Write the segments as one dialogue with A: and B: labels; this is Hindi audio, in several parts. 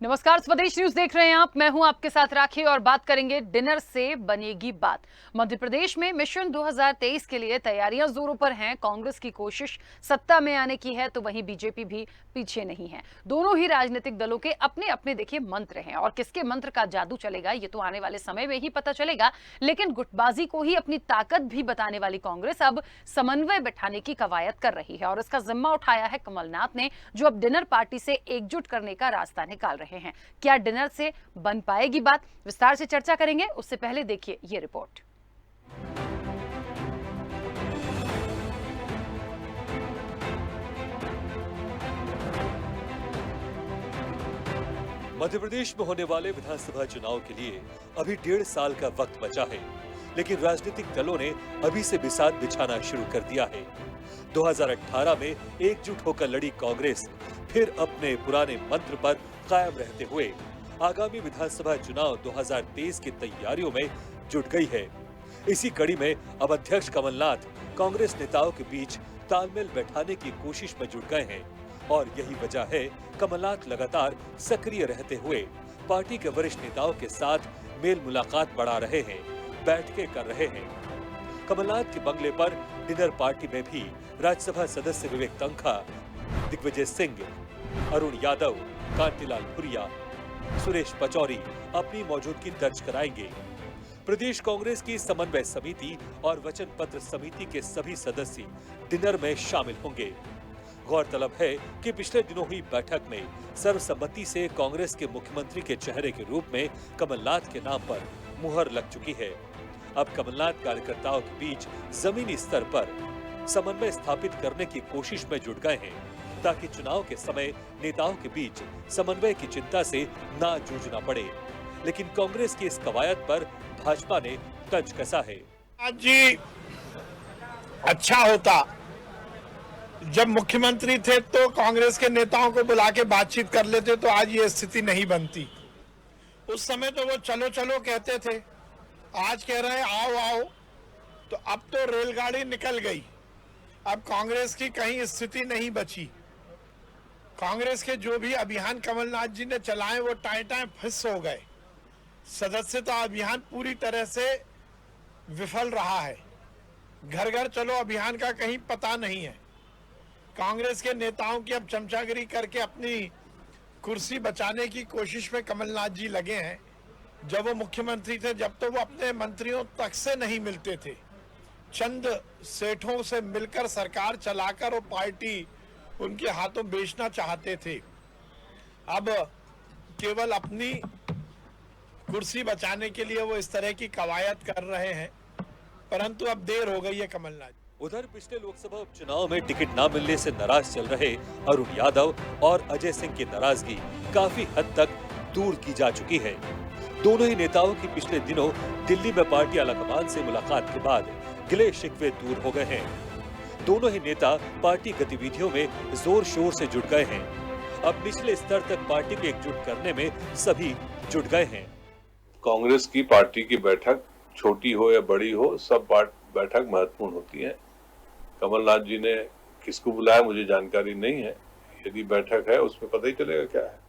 A: नमस्कार, स्वदेश न्यूज देख रहे हैं आप। मैं हूं आपके साथ राखी और बात करेंगे डिनर से बनेगी बात। मध्य प्रदेश में मिशन 2023 के लिए तैयारियां जोरों पर हैं। कांग्रेस की कोशिश सत्ता में आने की है तो वहीं बीजेपी भी पीछे नहीं है। दोनों ही राजनीतिक दलों के अपने अपने देखिए मंत्र हैं और किसके मंत्र का जादू चलेगा ये तो आने वाले समय में ही पता चलेगा। लेकिन गुटबाजी को ही अपनी ताकत भी बताने वाली कांग्रेस अब समन्वय बैठाने की कवायद कर रही है और इसका जिम्मा उठाया है कमलनाथ ने, जो अब डिनर पार्टी से एकजुट करने का रास्ता निकाल रहे हैं। क्या डिनर से बन पाएगी बात, विस्तार से चर्चा करेंगे। उससे पहले देखिए ये रिपोर्ट।
B: मध्य प्रदेश में होने वाले विधानसभा चुनाव के लिए अभी 1.5 साल का वक्त बचा है, लेकिन राजनीतिक दलों ने अभी से बिसात बिछाना शुरू कर दिया है। 2018 में एकजुट होकर लड़ी कांग्रेस फिर अपने पुराने मंत्र पर कायम रहते हुए आगामी विधानसभा चुनाव 2023 की तैयारियों में जुट गई है। इसी कड़ी में अब अध्यक्ष कमलनाथ कांग्रेस नेताओं के बीच तालमेल बैठाने की कोशिश में जुट गए हैं और यही वजह है कमलनाथ लगातार सक्रिय रहते हुए पार्टी के वरिष्ठ नेताओं के साथ मेल मुलाकात बढ़ा रहे हैं, बैठकें कर रहे हैं। कमलनाथ के बंगले पर डिनर पार्टी में भी राज्यसभा सदस्य विवेक तन्खा, दिग्विजय सिंह, अरुण यादव, कांतिलाल भूरिया, सुरेश पचौरी अपनी मौजूदगी दर्ज कराएंगे। प्रदेश कांग्रेस की समन्वय समिति और वचन पत्र समिति के सभी सदस्य डिनर में शामिल होंगे। गौरतलब है कि पिछले दिनों हुई बैठक में सर्वसम्मति से कांग्रेस के मुख्यमंत्री के चेहरे के रूप में कमलनाथ के नाम पर मुहर लग चुकी है। अब कमलनाथ कार्यकर्ताओं के बीच जमीनी स्तर पर समन्वय स्थापित करने की कोशिश में जुट गए हैं, ताकि चुनाव के समय नेताओं के बीच समन्वय की चिंता से ना जूझना पड़े। लेकिन कांग्रेस की इस कवायद पर भाजपा ने तंज कसा है।
C: आज जी अच्छा होता जब मुख्यमंत्री थे तो कांग्रेस के नेताओं को बुला के बातचीत कर लेते, तो आज ये स्थिति नहीं बनती। उस समय तो वो चलो चलो कहते थे, आज कह रहे हैं आओ आओ। तो अब तो रेलगाड़ी निकल गई, अब कांग्रेस की कहीं स्थिति नहीं बची। कांग्रेस के जो भी अभियान कमलनाथ जी ने चलाए वो टाइम टाइम फिस हो गए। सदस्यता अभियान पूरी तरह से विफल रहा है। घर घर चलो अभियान का कहीं पता नहीं है। कांग्रेस के नेताओं की अब चमचागिरी करके अपनी कुर्सी बचाने की कोशिश में कमलनाथ जी लगे हैं। जब वो मुख्यमंत्री थे, जब तो वो अपने मंत्रियों तक से नहीं मिलते थे, चंद सेठों से मिलकर सरकार चलाकर वो पार्टी उनके हाथों बेचना चाहते थे। अब केवल अपनी कुर्सी बचाने के लिए वो इस तरह की कवायद कर रहे हैं, परंतु अब देर हो गई है कमलनाथ।
B: उधर पिछले लोकसभा उपचुनाव में टिकट न मिलने से नाराज चल रहे अरुण यादव और अजय सिंह की नाराजगी काफी हद तक दूर की जा चुकी है। दोनों ही नेताओं की पिछले दिनों दिल्ली में पार्टी आलाकमान से मुलाकात के बाद गिले शिकवे दूर हो गए हैं। दोनों ही नेता पार्टी गतिविधियों में जोर शोर से जुट गए हैं। अब निचले स्तर तक पार्टी को एकजुट करने में सभी जुट गए हैं।
D: कांग्रेस की पार्टी की बैठक छोटी हो या बड़ी हो, सब बैठक महत्वपूर्ण होती है। कमलनाथ जी ने किसको बुलाया मुझे जानकारी नहीं है। यदि बैठक है उसमें पता ही चलेगा क्या है।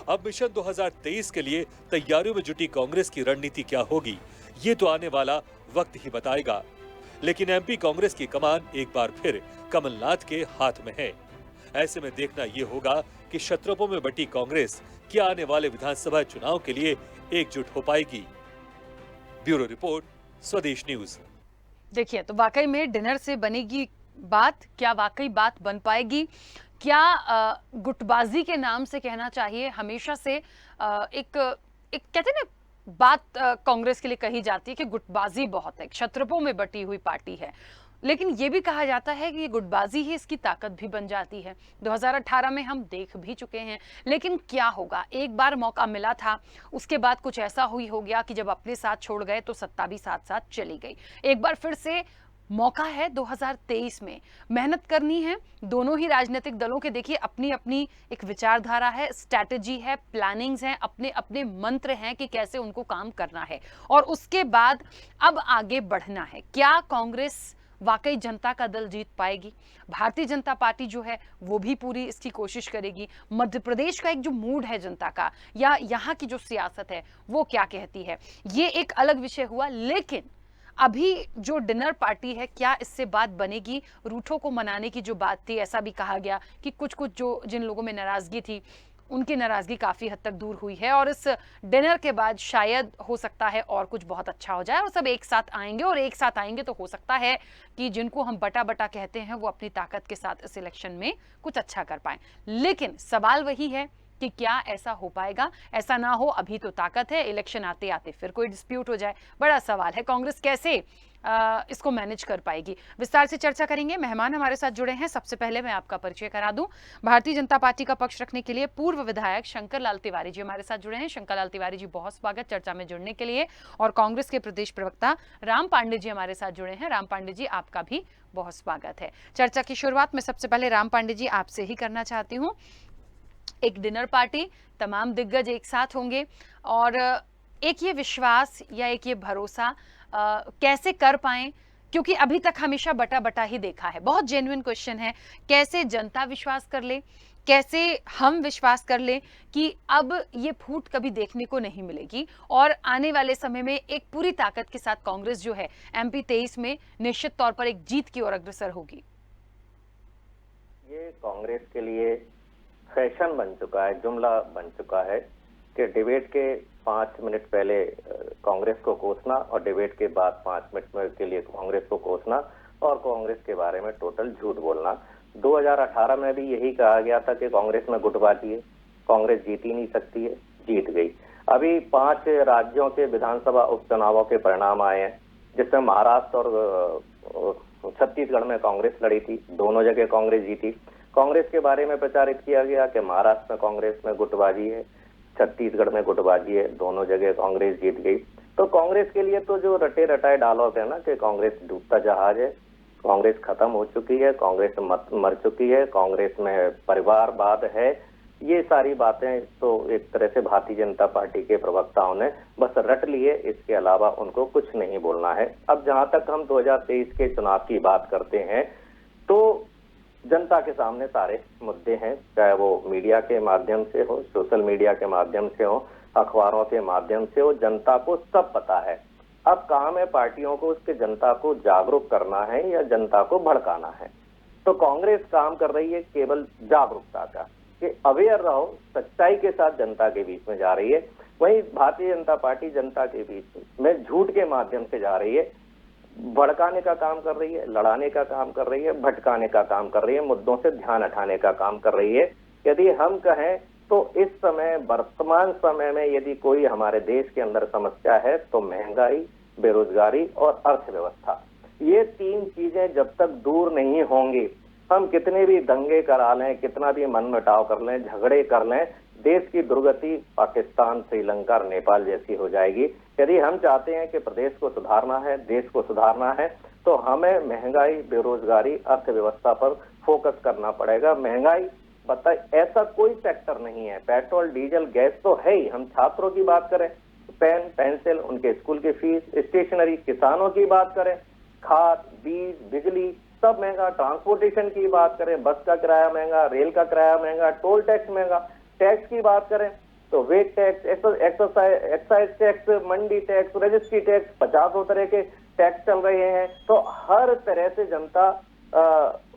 B: अब मिशन 2023 के लिए तैयारियों में जुटी कांग्रेस की रणनीति क्या होगी, ये तो आने वाला वक्त ही बताएगा। लेकिन एमपी कांग्रेस की कमान एक बार फिर कमलनाथ के हाथ में है। ऐसे में देखना ये होगा कि शत्रुओं में बटी कांग्रेस क्या आने वाले विधानसभा चुनाव के लिए एकजुट हो पाएगी। ब्यूरो रिपोर्ट, स्वदेश न्यूज।
A: देखिए, तो वाकई में डिनर से बनेगी बात, क्या वाकई बात बन पाएगी? क्या गुटबाजी के नाम से कहना चाहिए, हमेशा से एक कहते हैं ना बात कांग्रेस के लिए कही जाती है कि गुटबाजी बहुत है, क्षत्रपों में बटी हुई पार्टी है। लेकिन ये भी कहा जाता है कि ये गुटबाजी ही इसकी ताकत भी बन जाती है। 2018 में हम देख भी चुके हैं। लेकिन क्या होगा, एक बार मौका मिला था, उसके बाद कुछ ऐसा हो गया कि जब अपने साथ छोड़ गए तो सत्ता भी साथ साथ चली गई। एक बार फिर से मौका है 2023 में, मेहनत करनी है। दोनों ही राजनीतिक दलों के देखिए अपनी अपनी एक विचारधारा है, स्ट्रैटेजी है, प्लानिंग्स हैं, अपने अपने मंत्र हैं कि कैसे उनको काम करना है और उसके बाद अब आगे बढ़ना है। क्या कांग्रेस वाकई जनता का दल जीत पाएगी? भारतीय जनता पार्टी जो है वो भी पूरी इसकी कोशिश करेगी? मध्य प्रदेश का एक जो मूड है जनता का, या यहाँ की जो सियासत है वो क्या कहती है, ये एक अलग विषय हुआ। लेकिन अभी जो डिनर पार्टी है, क्या इससे बात बनेगी? रूठों को मनाने की जो बात थी, ऐसा भी कहा गया कि कुछ कुछ जो जिन लोगों में नाराजगी थी उनकी नाराजगी काफी हद तक दूर हुई है, और इस डिनर के बाद शायद हो सकता है और कुछ बहुत अच्छा हो जाए और सब एक साथ आएंगे, और एक साथ आएंगे तो हो सकता है कि जिनको हम बटा बटा कहते हैं वो अपनी ताकत के साथ इस इलेक्शन में कुछ अच्छा कर पाए। लेकिन सवाल वही है कि क्या ऐसा हो पाएगा? ऐसा ना हो, अभी तो ताकत है, इलेक्शन आते आते फिर कोई डिस्प्यूट हो जाए, बड़ा सवाल है। कांग्रेस कैसे इसको मैनेज कर पाएगी? विस्तार से चर्चा करेंगे। मेहमान हमारे साथ जुड़े हैं। सबसे पहले मैं आपका परिचय करा दूं, भारतीय जनता पार्टी का पक्ष रखने के लिए पूर्व विधायक शंकर लाल तिवारी जी हमारे साथ जुड़े हैं। शंकर लाल तिवारी जी, बहुत स्वागत चर्चा में जुड़ने के लिए। और कांग्रेस के प्रदेश प्रवक्ता राम पांडे जी हमारे साथ जुड़े हैं। राम पांडे जी, आपका भी बहुत स्वागत है। चर्चा की शुरुआत में सबसे पहले राम पांडे जी आपसे ही करना चाहती हूँ। एक डिनर पार्टी, तमाम दिग्गज एक साथ होंगे, और एक ये विश्वास या एक ये भरोसा कैसे कर पाएं, क्योंकि अभी तक हमेशा बटा बटा ही देखा है। बहुत जेन्युइन क्वेश्चन है, कैसे जनता विश्वास कर ले, कैसे हम विश्वास कर ले कि अब ये फूट कभी देखने को नहीं मिलेगी, और आने वाले समय में एक पूरी ताकत के साथ कांग्रेस जो है MP 23 में निश्चित तौर पर एक जीत की ओर अग्रसर होगी।
E: ये कांग्रेस के लिए फैशन बन चुका है, जुमला बन चुका है कि डिबेट के 5 मिनट पहले कांग्रेस को कोसना और डिबेट के बाद 5 मिनट के लिए कांग्रेस को कोसना और कांग्रेस के बारे में टोटल झूठ बोलना। 2018 में भी यही कहा गया था कि कांग्रेस में गुटबाजी है, कांग्रेस जीत ही नहीं सकती है, जीत गई। अभी 5 राज्यों के विधानसभा उपचुनावों के परिणाम आए हैं, जिसमें महाराष्ट्र और छत्तीसगढ़ में कांग्रेस लड़ी थी, दोनों जगह कांग्रेस जीती। कांग्रेस के बारे में प्रचारित किया गया कि महाराष्ट्र में कांग्रेस में गुटबाजी है, छत्तीसगढ़ में गुटबाजी है, दोनों जगह कांग्रेस जीत गई। तो कांग्रेस के लिए तो जो रटे रटाए डायलॉग है ना कि कांग्रेस डूबता जहाज है, कांग्रेस खत्म हो चुकी है, कांग्रेस मर चुकी है, कांग्रेस में परिवारवाद है, ये सारी बातें तो एक तरह से भारतीय जनता पार्टी के प्रवक्ताओं ने बस रट लिए, इसके अलावा उनको कुछ नहीं बोलना है। अब जहां तक हम 2023 के चुनाव की बात करते हैं तो जनता के सामने सारे मुद्दे हैं, चाहे वो मीडिया के माध्यम से हो, सोशल मीडिया के माध्यम से हो, अखबारों के माध्यम से हो, जनता को सब पता है। अब काम है पार्टियों को उसके जनता को जागरूक करना है या जनता को भड़काना है। तो कांग्रेस काम कर रही है केवल जागरूकता का, कि अवेयर रहो, सच्चाई के साथ जनता के बीच में जा रही है। वहीं भारतीय जनता पार्टी जनता के बीच में झूठ के माध्यम से जा रही है, भड़काने का काम कर रही है, लड़ाने का काम कर रही है, भटकाने का काम कर रही है, मुद्दों से ध्यान हटाने का काम कर रही है। यदि हम कहें तो इस समय वर्तमान समय में यदि कोई हमारे देश के अंदर समस्या है तो महंगाई, बेरोजगारी और अर्थव्यवस्था, ये 3 चीजें जब तक दूर नहीं होंगी, हम कितने भी दंगे करा लें, कितना भी मनमुटाव कर लें, झगड़े कर लें, देश की दुर्गति पाकिस्तान, श्रीलंका और नेपाल जैसी हो जाएगी। यदि हम चाहते हैं कि प्रदेश को सुधारना है, देश को सुधारना है, तो हमें महंगाई, बेरोजगारी, अर्थव्यवस्था पर फोकस करना पड़ेगा। महंगाई बताइए, ऐसा कोई सेक्टर नहीं है, पेट्रोल, डीजल, गैस तो है ही। हम छात्रों की बात करें, पेन, पेंसिल, उनके स्कूल की फीस, स्टेशनरी, किसानों की बात करें, खाद, बीज, बिजली, सब महंगा। ट्रांसपोर्टेशन की बात करें, बस का किराया महंगा, रेल का किराया महंगा, टोल टैक्स महंगा। टैक्स की बात करें तो वेट टैक्स, एक्साइज टैक्स, मंडी टैक्स, रजिस्ट्री टैक्स, 50 तरह के टैक्स चल रहे हैं। तो हर तरह से जनता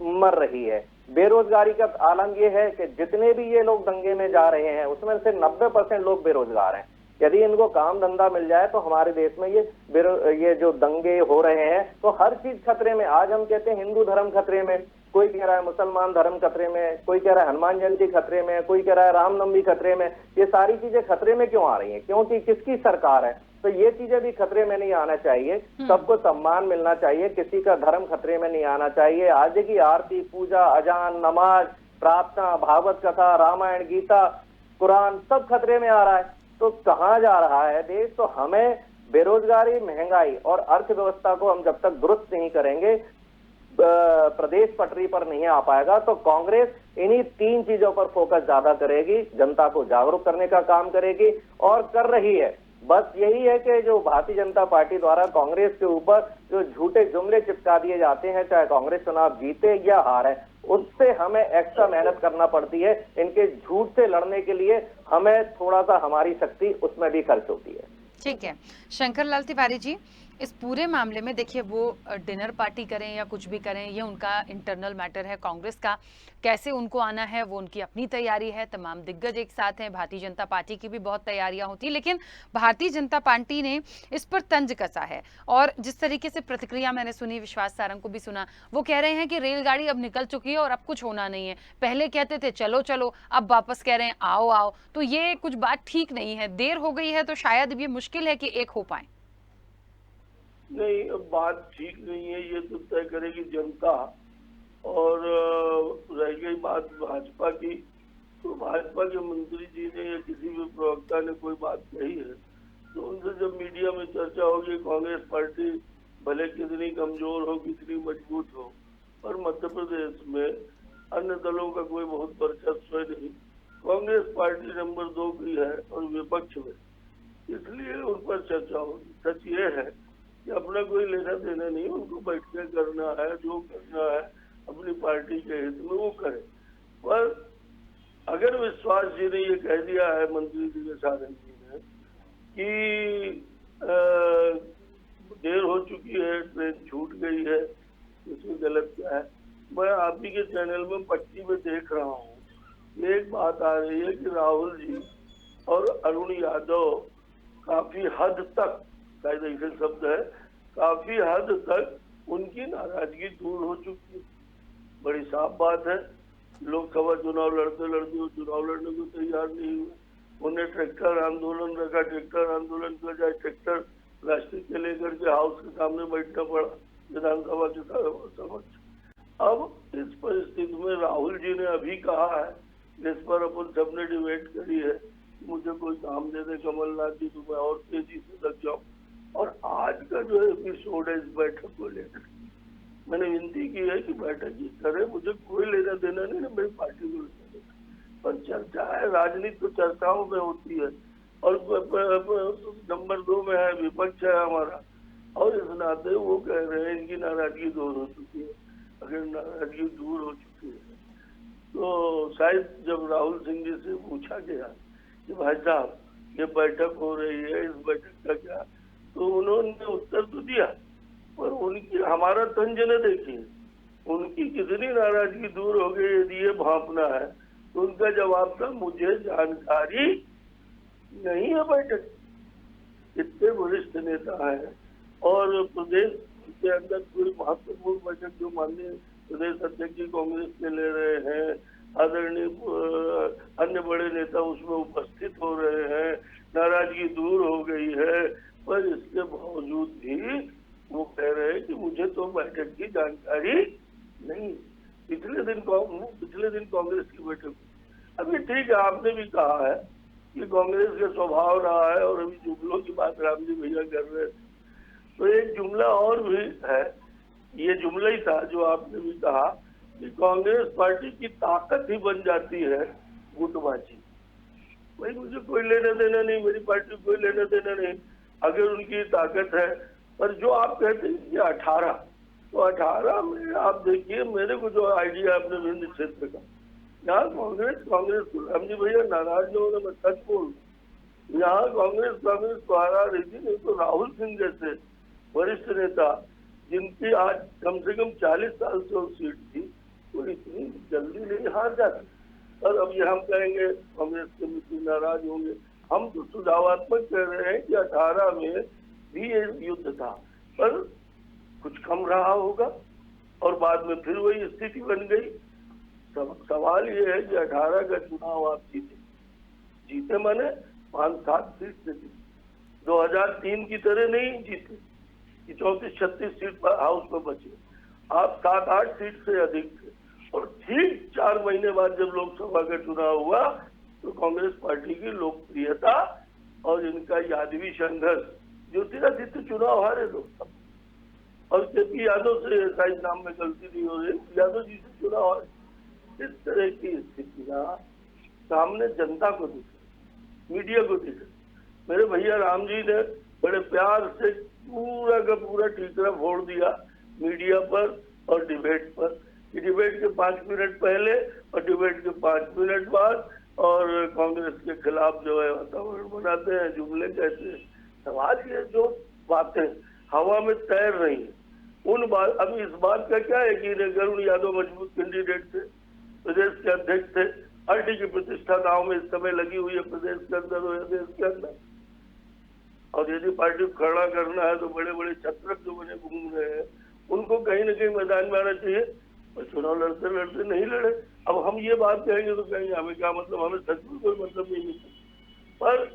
E: मर रही है। बेरोजगारी का आलम ये है कि जितने भी ये लोग दंगे में जा रहे हैं उसमें से 90% लोग बेरोजगार हैं। यदि इनको काम धंधा मिल जाए तो हमारे देश में ये जो दंगे हो रहे हैं तो हर चीज खतरे में। आज हम कहते हैं हिंदू धर्म खतरे में, कोई कह रहा है मुसलमान धर्म खतरे में, कोई कह रहा है हनुमान जयंती खतरे में, कोई कह रहा है रामनवमी खतरे में। ये सारी चीजें खतरे में क्यों आ रही हैं? क्योंकि किसकी सरकार है। तो ये चीजें भी खतरे में नहीं आना चाहिए, सबको सम्मान मिलना चाहिए, किसी का धर्म खतरे में नहीं आना चाहिए। आज की आरती, पूजा, अजान, नमाज, प्रार्थना, भागवत कथा, रामायण, गीता, कुरान सब खतरे में आ रहा है। तो कहाँ जा रहा है देश? तो हमें बेरोजगारी, महंगाई और अर्थव्यवस्था को हम जब तक दुरुस्त नहीं करेंगे, प्रदेश पटरी पर नहीं आ पाएगा। तो कांग्रेस इन्हीं 3 चीजों पर फोकस ज्यादा करेगी, जनता को जागरूक करने का काम करेगी और कर रही है। बस यही है कि जो भारतीय जनता पार्टी द्वारा कांग्रेस के ऊपर जो झूठे जुमले चिपका दिए जाते हैं, चाहे कांग्रेस चुनाव जीते या हारे, उससे हमें एक्स्ट्रा मेहनत करना पड़ती है। इनके झूठ से लड़ने के लिए हमें थोड़ा सा हमारी शक्ति उसमें भी खर्च होती है।
A: ठीक है, शंकर लाल तिवारी जी, इस पूरे मामले में देखिए, वो डिनर पार्टी करें या कुछ भी करें, ये उनका इंटरनल मैटर है कांग्रेस का। कैसे उनको आना है वो उनकी अपनी तैयारी है। तमाम दिग्गज एक साथ हैं, भारतीय जनता पार्टी की भी बहुत तैयारियां होती, लेकिन भारतीय जनता पार्टी ने इस पर तंज कसा है। और जिस तरीके से प्रतिक्रिया मैंने सुनी, विश्वास सारंग को भी सुना, वो कह रहे हैं कि रेलगाड़ी अब निकल चुकी है और अब कुछ होना नहीं है। पहले कहते थे चलो चलो, अब वापस कह रहे हैं आओ आओ। तो ये कुछ बात ठीक नहीं है, देर हो गई है तो शायद ये मुश्किल है कि एक हो पाए।
F: नहीं, अब बात ठीक नहीं है, ये तो तय करेगी जनता। और रह गई बात भाजपा की, तो भाजपा के मंत्री जी ने या किसी भी प्रवक्ता ने कोई बात कही है तो उनसे जब मीडिया में चर्चा होगी, कांग्रेस पार्टी भले कितनी कमजोर हो, कितनी मजबूत हो, पर मध्य प्रदेश में अन्य दलों का कोई बहुत वर्चस्व नहीं। कांग्रेस पार्टी नंबर 2 की है और विपक्ष में, इसलिए उन पर चर्चा होगी। सच ये है कि अपना कोई लेना देना नहीं, उनको बैठ के करना है, जो करना है अपनी पार्टी के हित में वो करे। पर अगर विश्वास जी ने ये कह दिया है, मंत्री जी ने, सारंग जी ने, कि देर हो चुकी है, ट्रेन छूट गई है, इसमें गलत क्या है? मैं आप ही के चैनल में पट्टी में देख रहा हूँ, एक बात आ रही है कि राहुल जी और अरुण यादव काफी हद तक, शायद ऐसे शब्द है, काफी हद तक उनकी नाराजगी दूर हो चुकी है। बड़ी साफ बात है, लोकसभा चुनाव लड़ते लड़ते वो चुनाव लड़ने को तैयार नहीं हुए। उन्हें ट्रैक्टर आंदोलन रखा, ट्रैक्टर आंदोलन की बजाय ट्रैक्टर प्लास्टिक के लेकर के हाउस के सामने बैठना पड़ा, विधानसभा के समक्ष। अब इस परिस्थिति में राहुल जी ने अभी कहा है, जिस पर अपन सबने डिबेट करी है, मुझे कोई काम दे दे कमलनाथ जी तो मैं और तेजी से लग जाऊं। और आज का जो एपिसोड है इस बैठक को लेकर, मैंने विनती की है कि बैठक ही करे, मुझे कोई लेना देना नहीं, मेरी पार्टी को लेना देना, पर चर्चा है, राजनीति तो चर्चाओं में होती है। और नंबर 2 में है विपक्ष है हमारा, और इस नाते वो कह रहे हैं इनकी नाराजगी दूर हो चुकी है। अगर नाराजगी दूर हो चुकी है तो शायद जब राहुल सिंह जी से पूछा गया कि भाई साहब ये बैठक हो रही है, इस बैठक का क्या, तो उन्होंने उत्तर तो दिया, पर उनकी हमारा तंज न देखिए, उनकी कितनी नाराजगी दूर हो गई यदि ये भांपना है। तो उनका जवाब था, मुझे जानकारी नहीं है बैठक। इतने वरिष्ठ नेता है और प्रदेश के अंदर कोई महत्वपूर्ण बैठक जो माननीय प्रदेश अध्यक्ष जी कांग्रेस के ले रहे हैं, आदरणीय अन्य बड़े नेता उसमें उपस्थित हो रहे हैं, नाराजगी दूर हो गई है, पर इसके बावजूद भी वो कह रहे हैं कि मुझे तो बैठक की जानकारी नहीं। पिछले दिन कांग्रेस की बैठक, अभी ठीक है, आपने भी कहा है कि कांग्रेस का स्वभाव रहा है, और अभी जुमलों की बात राम जी भैया कर रहे हैं, तो एक जुमला और भी है, ये जुमला ही था जो आपने भी कहा कि कांग्रेस पार्टी की ताकत ही बन जाती है गुटबाजी। भाई मुझे कोई लेना देना नहीं, मेरी पार्टी कोई लेना देना नहीं, अगर उनकी ताकत है। पर जो आप कहते हैं कि 18, तो 18 में आप देखिए, मेरे को जो आइडिया अपने विभिन्न क्षेत्र का, यहाँ कांग्रेस को राम जी भैया नाराज न होने में सच बोल, यहाँ कांग्रेस को हरा रही थी, नहीं तो राहुल सिंह जैसे वरिष्ठ नेता जिनकी आज कम से कम 40 साल से वो सीट थी, वो इतनी जल्दी नहीं हार जाती। और अब ये हम कहेंगे कांग्रेस के मित्र नाराज होंगे, हम तो सुझावात्मक कह रहे हैं कि 18 में भी ये युद्ध था, पर कुछ कम रहा होगा और बाद में फिर वही स्थिति बन गई। सवाल ये है कि 18 का चुनाव आप जीते माने 5-7 सीट से जीते, 2003 की तरह नहीं जीते कि 34-36 सीट हाउस में बचे, आप 7-8 सीट से अधिक थे। और ठीक 4 महीने बाद जब लोकसभा का चुनाव हुआ तो कांग्रेस पार्टी की लोकप्रियता और इनका यादवी संघर्ष, ज्योतिरादित्य चुनाव हारे लोकसभा, और केपी यादव से शायद नाम में गलती नहीं हो रही, यादव जी से चुनाव हारे। इस तरह की स्थितियां सामने जनता को दिखे, मीडिया को दिखे, मेरे भैया राम जी ने बड़े प्यार से पूरा का पूरा ठीकरा फोड़ दिया मीडिया पर और डिबेट पर, कि डिबेट के 5 मिनट पहले और डिबेट के 5 मिनट बाद और कांग्रेस के खिलाफ जो है वातावरण बनाते हैं, जुमले कहते हैं। सवाल ये जो बातें हवा में तैर रही है उन बात, अभी इस बात का क्या है कि अरुण यादव मजबूत कैंडिडेट थे, प्रदेश के अध्यक्ष थे, पार्टी की प्रतिष्ठा गांव में इस समय लगी हुई है प्रदेश के अंदर और देश के अंदर, और यदि पार्टी को खड़ा करना है तो बड़े बड़े छत्रक जो बने घूम रहे हैं उनको कहीं न कहीं मैदान में आना चाहिए। और चुनाव लड़ते लड़ते नहीं लड़े, अब हम ये बात कहेंगे तो कहेंगे हमें क्या मतलब, हमें सच में कोई मतलब नहीं मिलता। पर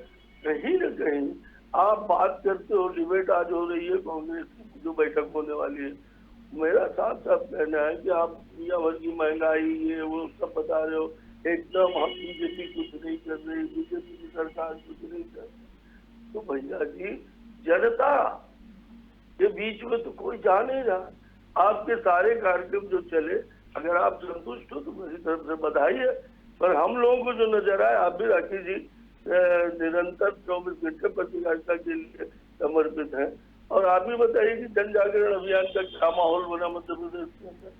F: कहीं न कहीं आप बात करते हो, डिबेट आज हो रही है कांग्रेस की जो बैठक होने वाली है, मेरा साफ साफ कहना है कि आप दुनिया भर की महंगाई ये वो सब बता रहे हो, एकदम हम बीजेपी कुछ नहीं कर रही, बीजेपी की सरकार कुछ नहीं कर रही। तो भैया जी जनता के बीच में तो कोई जा नहीं रहा। आपके सारे कार्यक्रम जो चले, अगर आप संतुष्ट हो तो मेरी तरफ से बधाई है, पर हम लोगों को जो नजर आए, आप भी राखी जी निरंतर 24 घंटे पत्रकारिता के लिए समर्पित हैं, और आप भी बताइए कि जन जागरण अभियान का क्या माहौल बना मध्य प्रदेश के अंदर,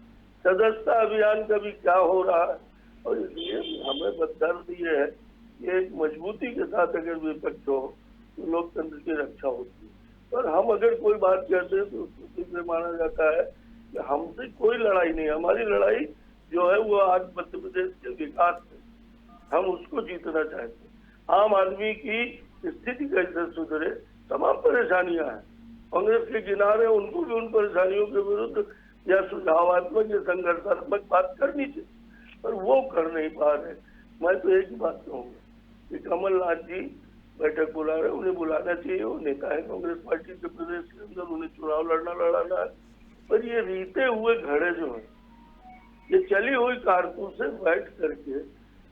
F: सदस्यता अभियान का भी क्या हो रहा है। और इसलिए हमें दर्द ये है कि एक मजबूती के साथ अगर विपक्ष हो तो लोकतंत्र की रक्षा होती है, पर हम अगर कोई बात करते हैं तो उसको से माना जाता है कि हमसे कोई लड़ाई नहीं, हमारी लड़ाई जो है वो आज मध्य प्रदेश के विकास से, हम उसको जीतना चाहते हैं। आम आदमी की स्थिति कैसे सुधरे, तमाम परेशानियां हैं, कांग्रेस के किनारे उनको भी उन परेशानियों के विरुद्ध या सुझावात्मक या संघर्षात्मक बात करनी चाहिए, पर वो कर नहीं पा रहे। मैं तो एक ही बात कहूँगा कि कमलनाथ जी बैठक बुला रहे, उन्हें बुलाना चाहिए, वो नेता है कांग्रेस पार्टी के प्रदेश के अंदर, उन्हें चुनाव लड़ना है, पर ये रीते हुए घड़े जो है, ये चली हुई कारतूस से बैठ करके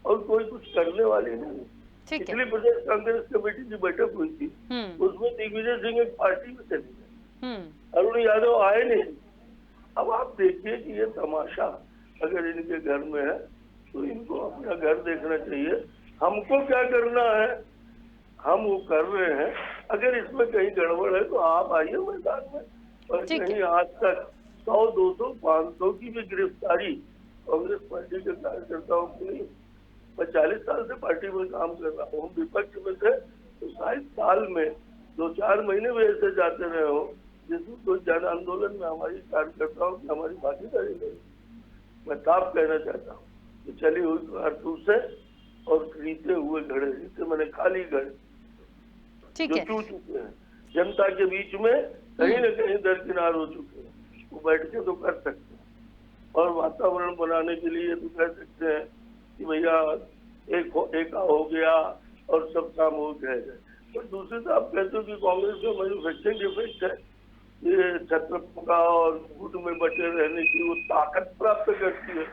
F: और कोई कुछ करने वाली नहीं। पिछली प्रदेश कांग्रेस कमेटी की बैठक हुई थी, उसमें दिग्विजय सिंह एक पार्टी में चले गए, अरुण यादव आए नहीं। अब आप देखिए कि ये तमाशा अगर इनके घर में है तो इनको अपना घर देखना चाहिए। हमको क्या करना है हम वो कर रहे हैं, अगर इसमें कहीं गड़बड़ है तो आप आइए मैदान में। और कहीं आज तक 100, 200, 500 की भी गिरफ्तारी कांग्रेस पार्टी के कार्यकर्ताओं की नहीं। मैं 40 साल से पार्टी में काम कर रहा हूँ, विपक्ष में थे तो शायद साल में 2-4 महीने भी ऐसे जाते रहे हो जिसमें कोई जन आंदोलन में हमारी कार्यकर्ताओं की हमारी भागीदारी नहीं। मैं साफ कहना चाहता हूँ कि चली हुई कारतूस से और रीते हुए घड़े, रीते मैंने खाली घड़े जो चू चुके हैं जनता के बीच में कहीं न कहीं दरकिनार हो चुके हैं, वो बैठ के तो कर सकते हैं। और वातावरण बनाने के लिए तो कह सकते हैं कि भैया एक हो गया और सब काम हो गए। पर दूसरी तरफ आप कहते हो कि कांग्रेस का मैन्युफैक्चरिंग इफेक्ट है, ये छत्रपों का और गुट में बचे रहने की वो ताकत प्राप्त करती है।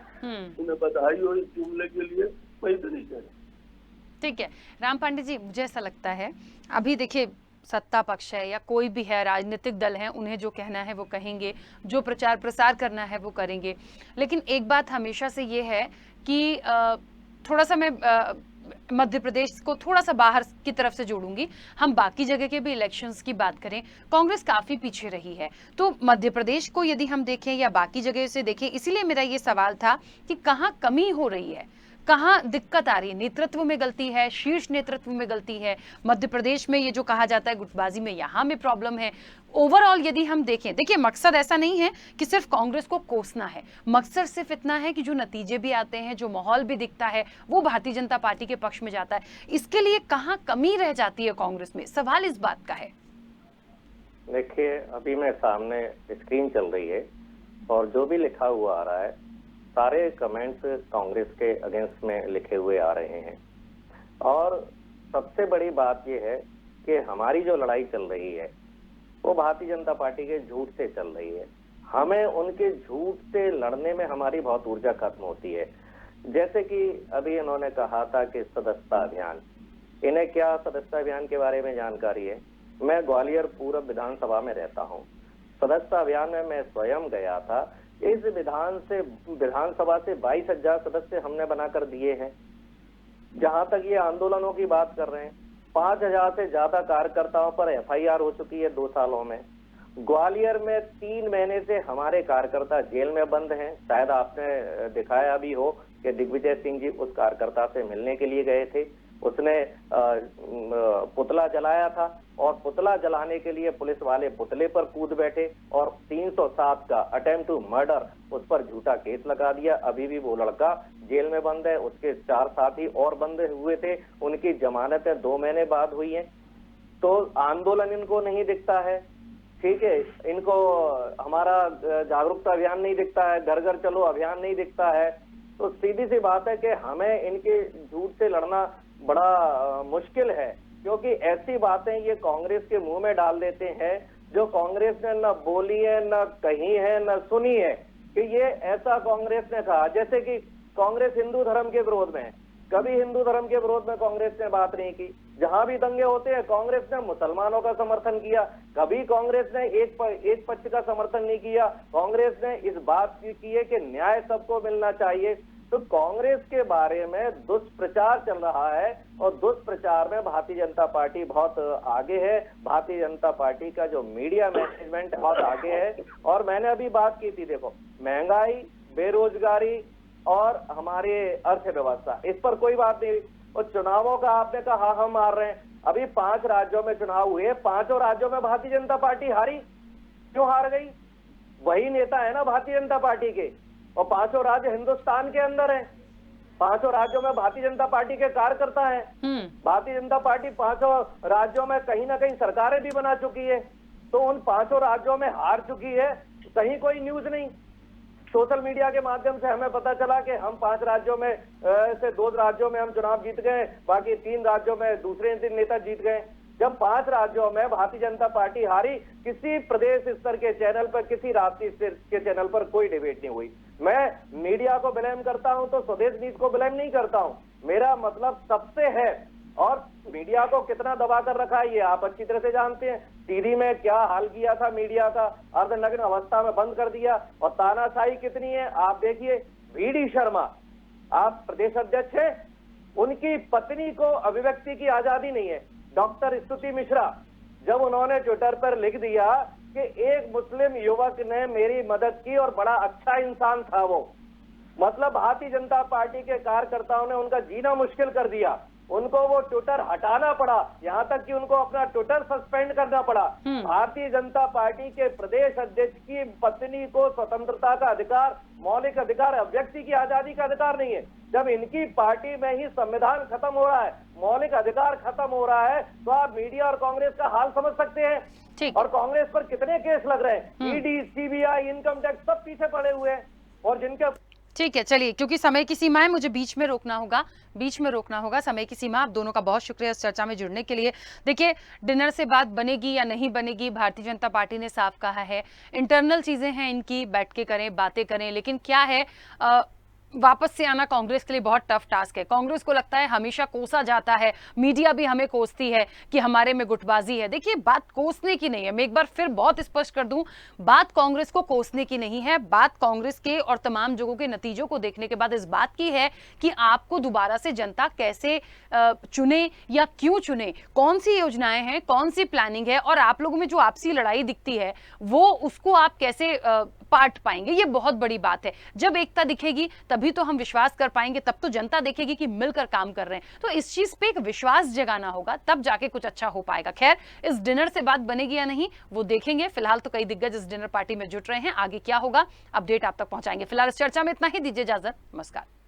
F: उन्हें बधाई हो इस जुमले के लिए, मैं इतनी कह रहा।
A: ठीक है राम पांडे जी, मुझे ऐसा लगता है अभी देखिए सत्ता पक्ष है या कोई भी है, राजनीतिक दल है, उन्हें जो कहना है वो कहेंगे, जो प्रचार प्रसार करना है वो करेंगे, लेकिन एक बात हमेशा से ये है कि थोड़ा सा मैं मध्य प्रदेश को थोड़ा सा बाहर की तरफ से जोड़ूंगी। हम बाकी जगह के भी इलेक्शंस की बात करें, कांग्रेस काफी पीछे रही है, तो मध्य प्रदेश को यदि हम देखें या बाकी जगह से देखें, इसीलिए मेरा ये सवाल था कि कहाँ कमी हो रही है, कहाँ दिक्कत आ रही है, नेतृत्व में गलती है, शीर्ष नेतृत्व में गलती है, मध्य प्रदेश में ये जो कहा जाता है गुटबाजी में, यहाँ में प्रॉब्लम है। ओवरऑल यदि हम देखें, देखिए मकसद ऐसा नहीं है कि सिर्फ कांग्रेस को कोसना है, मकसद सिर्फ इतना है कि जो नतीजे भी आते हैं, जो माहौल भी दिखता है वो भारतीय जनता पार्टी के पक्ष में जाता है। इसके लिए कहाँ कमी रह जाती है कांग्रेस में, सवाल इस बात का है।
E: देखिए अभी मेरे सामने स्क्रीन चल रही है और जो भी लिखा हुआ आ रहा है सारे कमेंट्स कांग्रेस के अगेंस्ट में लिखे हुए आ रहे हैं। और सबसे बड़ी बात यह है कि हमारी जो लड़ाई चल रही है वो भारतीय जनता पार्टी के झूठ से चल रही है। हमें उनके झूठ से लड़ने में हमारी बहुत ऊर्जा खत्म होती है। जैसे कि अभी इन्होंने कहा था कि सदस्यता अभियान, इन्हें क्या सदस्यता अभियान के बारे में जानकारी है? मैं ग्वालियर पूर्व विधानसभा में रहता हूँ, सदस्यता अभियान में मैं स्वयं गया था। इस विधानसभा से 22,000 सदस्य हमने बनाकर दिए हैं। जहां तक ये आंदोलनों की बात कर रहे हैं, 5,000 से ज्यादा कार्यकर्ताओं पर एफआईआर हो चुकी है 2 सालों में। ग्वालियर में 3 महीने से हमारे कार्यकर्ता जेल में बंद हैं। शायद आपने दिखाया भी हो कि दिग्विजय सिंह जी उस कार्यकर्ता से मिलने के लिए गए थे। उसने पुतला जलाया था और पुतला जलाने के लिए पुलिस वाले पुतले पर कूद बैठे और 307 का अटेम्प्ट टू मर्डर उस पर झूठा केस लगा दिया। अभी भी वो लड़का जेल में बंद है। उसके 4 साथी और बंद हुए थे, उनकी जमानतें 2 महीने बाद हुई हैं। तो आंदोलन इनको नहीं दिखता है, ठीक है, इनको हमारा जागरूकता अभियान नहीं दिखता है, घर घर चलो अभियान नहीं दिखता है। तो सीधी सी बात है कि हमें इनके झूठ से लड़ना बड़ा मुश्किल है, क्योंकि ऐसी बातें ये कांग्रेस के मुंह में डाल देते हैं जो कांग्रेस ने न बोली है, न कही है, न सुनी है। कि ये ऐसा कांग्रेस ने कहा जैसे कि कांग्रेस हिंदू धर्म के विरोध में है। कभी हिंदू धर्म के विरोध में कांग्रेस ने बात नहीं की। जहां भी दंगे होते हैं कांग्रेस ने मुसलमानों का समर्थन किया। कभी कांग्रेस ने एक पक्ष का समर्थन नहीं किया। कांग्रेस ने इस बात की है कि न्याय सबको मिलना चाहिए। तो कांग्रेस के बारे में दुष्प्रचार चल रहा है और दुष्प्रचार में भारतीय जनता पार्टी बहुत आगे है। भारतीय जनता पार्टी का जो मीडिया मैनेजमेंट बहुत आगे है। और मैंने अभी बात की थी, देखो महंगाई, बेरोजगारी और हमारे अर्थव्यवस्था, इस पर कोई बात नहीं। और चुनावों का आपने कहा हम मार रहे हैं। अभी 5 राज्यों में चुनाव हुए, 5 राज्यों में भारतीय जनता पार्टी हारी। क्यों हार गई? वही नेता है ना भारतीय जनता पार्टी के, और 5 राज्य हिंदुस्तान के अंदर है। 5 राज्यों में भारतीय जनता पार्टी के कार्यकर्ता हैं। भारतीय जनता पार्टी 5 राज्यों में कहीं ना कहीं सरकारें भी बना चुकी है। तो उन 5 राज्यों में हार चुकी है, कहीं कोई न्यूज नहीं। सोशल मीडिया के माध्यम से हमें पता चला कि हम 5 राज्यों में से 2 राज्यों में हम चुनाव जीत गए, बाकी 3 राज्यों में दूसरे नेता जीत गए। जब 5 राज्यों में भारतीय जनता पार्टी हारी, किसी प्रदेश स्तर के चैनल पर, किसी राष्ट्रीय स्तर के चैनल पर कोई डिबेट नहीं हुई। मैं मीडिया को ब्लेम करता हूं तो स्वदेश नीति को ब्लेम नहीं करता हूं। मेरा मतलब सबसे है। और मीडिया को कितना दबा कर रखा है ये आप अच्छी तरह से जानते हैं। टीवी में क्या हाल किया था मीडिया का, अर्धनग्न अवस्था में बंद कर दिया। और तानाशाही कितनी है आप देखिए। वीडी शर्मा, आप प्रदेश अध्यक्ष हैं, उनकी पत्नी को अभिव्यक्ति की आजादी नहीं है। डॉक्टर स्तुति मिश्रा, जब उन्होंने ट्विटर पर लिख दिया कि एक मुस्लिम युवक ने मेरी मदद की और बड़ा अच्छा इंसान था वो, मतलब भारतीय जनता पार्टी के कार्यकर्ताओं ने उनका जीना मुश्किल कर दिया। उनको वो ट्विटर हटाना पड़ा, यहाँ तक कि उनको अपना ट्विटर सस्पेंड करना पड़ा। भारतीय जनता पार्टी के प्रदेश अध्यक्ष की पत्नी को स्वतंत्रता का अधिकार, मौलिक अधिकार, अभिव्यक्ति की आजादी का अधिकार नहीं है। जब इनकी पार्टी में ही संविधान खत्म हो रहा है, मौलिक अधिकार खत्म हो रहा है, तो आप मीडिया और कांग्रेस का हाल समझ सकते हैं। और कांग्रेस पर कितने केस लग रहे हैं, ईडी, सीबीआई, इनकम टैक्स सब पीछे पड़े हुए हैं। और जिनके
A: ठीक है, चलिए, क्योंकि समय की सीमा है, मुझे बीच में रोकना होगा, समय की सीमा। आप दोनों का बहुत शुक्रिया इस चर्चा में जुड़ने के लिए। देखिए, डिनर से बात बनेगी या नहीं बनेगी, भारतीय जनता पार्टी ने साफ कहा है। इंटरनल चीजें हैं इनकी, बैठ के करें, बातें करें, लेकिन क्या है, वापस से आना कांग्रेस के लिए बहुत टफ टास्क है। कांग्रेस को लगता है हमेशा कोसा जाता है, मीडिया भी हमें कोसती है कि हमारे में गुटबाजी है। देखिए, बात कोसने की नहीं है, मैं एक बार फिर बहुत स्पष्ट कर दूं, बात कांग्रेस को कोसने की नहीं है। बात कांग्रेस के और तमाम जगहों के नतीजों को देखने के बाद इस बात की है कि आपको दोबारा से जनता कैसे चुने या क्यों चुने, कौन सी योजनाएं हैं, कौन सी प्लानिंग है, और आप लोगों में जो आपसी लड़ाई दिखती है वो उसको आप कैसे पाट पाएंगे। ये बहुत बड़ी बात है। जब एकता दिखेगी तभी तो हम विश्वास कर पाएंगे, तब तो जनता देखेगी कि मिलकर काम कर रहे हैं। तो इस चीज पे एक विश्वास जगाना होगा, तब जाके कुछ अच्छा हो पाएगा। खैर, इस डिनर से बात बनेगी या नहीं वो देखेंगे। फिलहाल तो कई दिग्गज इस डिनर पार्टी में जुट रहे हैं, आगे क्या होगा अपडेट आप तक पहुंचाएंगे। फिलहाल इस चर्चा में इतना ही, दीजिए इजाजत, नमस्कार।